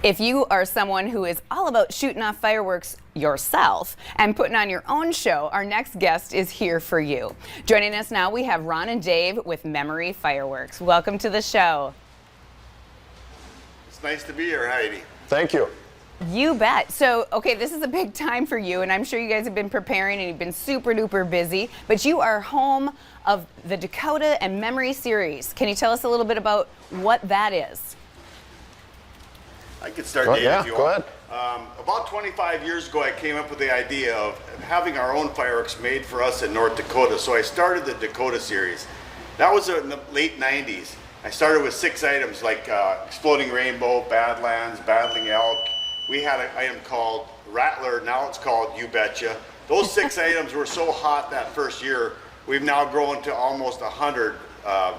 If you are someone who is all about shooting off fireworks yourself and putting on your own show, our next guest is here for you. Joining us now, we have Ron and Dave with Memory Fireworks. Welcome to the show. It's nice to be here, Heidi. Thank you. You bet. So, okay, this is a big time for you, and I'm sure you guys have been preparing and you've been super duper busy, but you are home of the Dakota and Memory Series. Can you tell us a little bit about what that is? I could start, Dave, yeah, if you go want. ahead. About 25 years ago, I came up with the idea of having our own fireworks made for us in North Dakota. So I started the Dakota series. That was in the late 90s. I started with 6 items like Exploding Rainbow, Badlands, Battling Elk. We had an item called Rattler, now it's called You Betcha. Those 6 items were so hot that first year, we've now grown to almost 100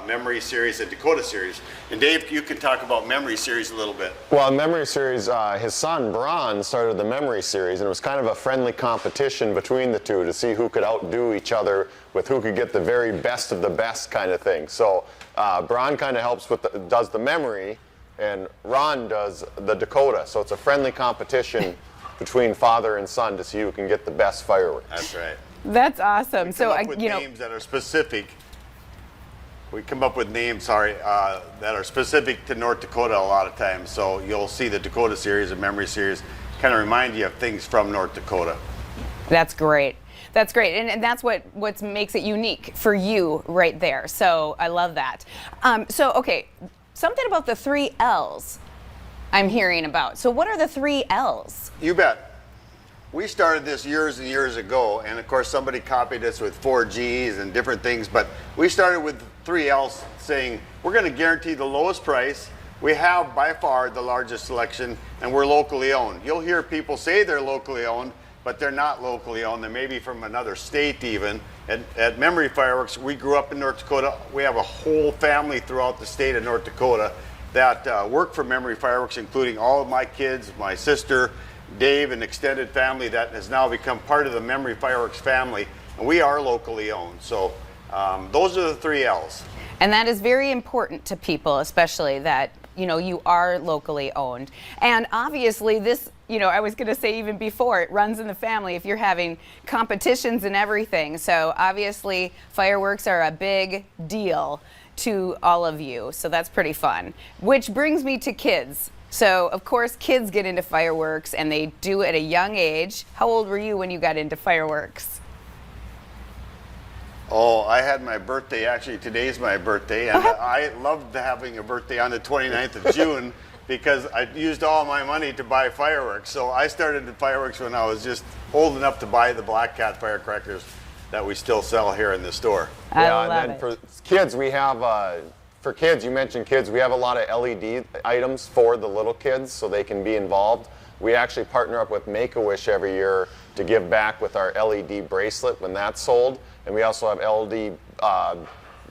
Memory Series and Dakota Series. And Dave, you can talk about Memory Series a little bit. Well, Memory Series, his son, Bron, started the Memory Series, and it was kind of a friendly competition between the two to see who could outdo each other with who could get the very best of the best kind of thing. So Bron kind of helps with does the Memory, and Ron does the Dakota. So it's a friendly competition between father and son to see who can get the best fireworks. That's right. That's awesome. We So, come up with names that are specific. We come up with names, that are specific to North Dakota a lot of times. So you'll see the Dakota Series and Memory Series kind of remind you of things from North Dakota. That's great. That's great, and that's what makes it unique for you right there. So I love that. So okay, something about the 3 L's I'm hearing about. So what are the 3 L's? You bet. We started this years and years ago, and of course somebody copied us with 4 Gs and different things, but we started with 3 L's saying we're going to guarantee the lowest price. We have by far the largest selection, and we're locally owned. You'll hear people say they're locally owned, but they're not locally owned. They may be from another state even. At Memory Fireworks, we grew up in North Dakota. We have a whole family throughout the state of North Dakota that work for Memory Fireworks, including all of my kids, my sister, Dave, and extended family that has now become part of the Memory Fireworks family. And we are locally owned. So those are the 3 L's. And that is very important to people, especially that, you are locally owned. And obviously this, I was going to say even before, it runs in the family if you're having competitions and everything. So obviously fireworks are a big deal to all of you. So that's pretty fun. Which brings me to kids. So of course kids get into fireworks and they do at a young age. How old were you when you got into fireworks? Oh, I had my birthday, actually today's my birthday, and I loved having a birthday on the 29th of June because I used all my money to buy fireworks. So I started the fireworks when I was just old enough to buy the Black Cat firecrackers that we still sell here in the store. I love and then it. for kids, we have, for kids, you mentioned kids, we have a lot of LED items for the little kids so they can be involved. We actually partner up with Make-A-Wish every year to give back with our LED bracelet when that's sold. And we also have LED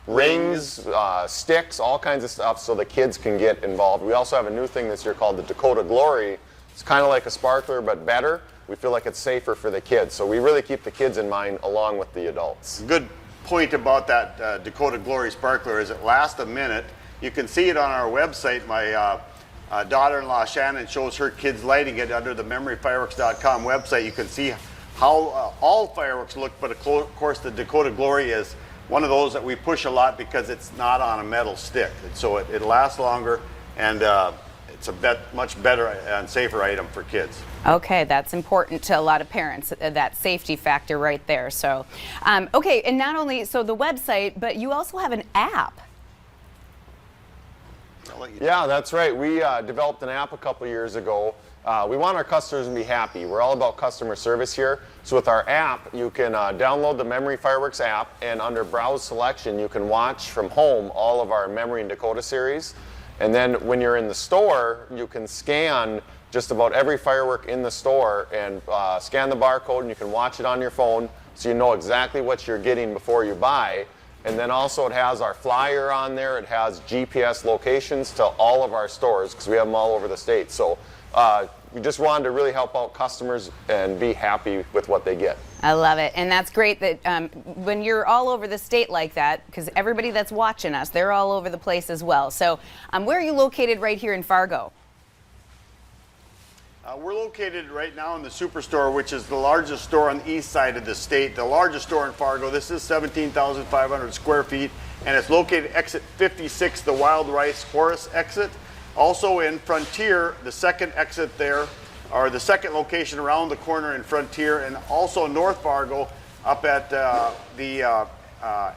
rings, sticks, all kinds of stuff so the kids can get involved. We also have a new thing this year called the Dakota Glory. It's kind of like a sparkler, but better. We feel like it's safer for the kids. So we really keep the kids in mind along with the adults. Good point about that Dakota Glory sparkler is it lasts a minute. You can see it on our website. My daughter-in-law Shannon shows her kids lighting it under the memoryfireworks.com website. You can see how all fireworks look, but of course the Dakota Glory is one of those that we push a lot because it's not on a metal stick. So it lasts longer, and it's a much better and safer item for kids. Okay, that's important to a lot of parents, that safety factor right there. So, okay, and not only so the website, but you also have an app. Yeah, that's right. We developed an app a couple years ago. We want our customers to be happy. We're all about customer service here. So with our app, you can download the Memory Fireworks app, and under Browse Selection, you can watch from home all of our Memory and Dakota series. And then when you're in the store, you can scan just about every firework in the store and scan the barcode, and you can watch it on your phone so you know exactly what you're getting before you buy. And then also it has our flyer on there. It has GPS locations to all of our stores because we have them all over the state. So we just wanted to really help out customers and be happy with what they get. I love it. And that's great that when you're all over the state like that, because everybody that's watching us, they're all over the place as well. So where are you located right here in Fargo? We're located right now in the Superstore, which is the largest store on the east side of the state, the largest store in Fargo. This is 17,500 square feet, and it's located exit 56, the Wild Rice Horace exit. Also in Frontier, the second exit there, or the second location around the corner in Frontier, and also North Fargo up at the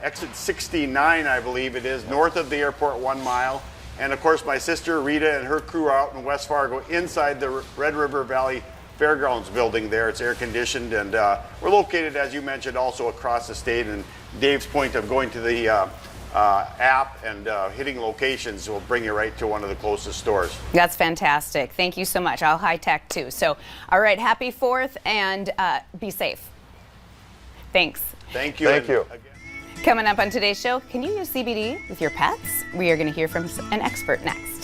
exit 69, I believe it is, north of the airport, 1 mile. And of course, my sister Rita and her crew are out in West Fargo inside the Red River Valley Fairgrounds building there. It's air conditioned, and we're located, as you mentioned, also across the state. And Dave's point of going to the app and hitting locations will bring you right to one of the closest stores. That's fantastic. Thank you so much. I'll high tech too. So, all right, happy 4th, and be safe. Thanks. Thank you. Thank you. Coming up on today's show, can you use CBD with your pets? We are going to hear from an expert next.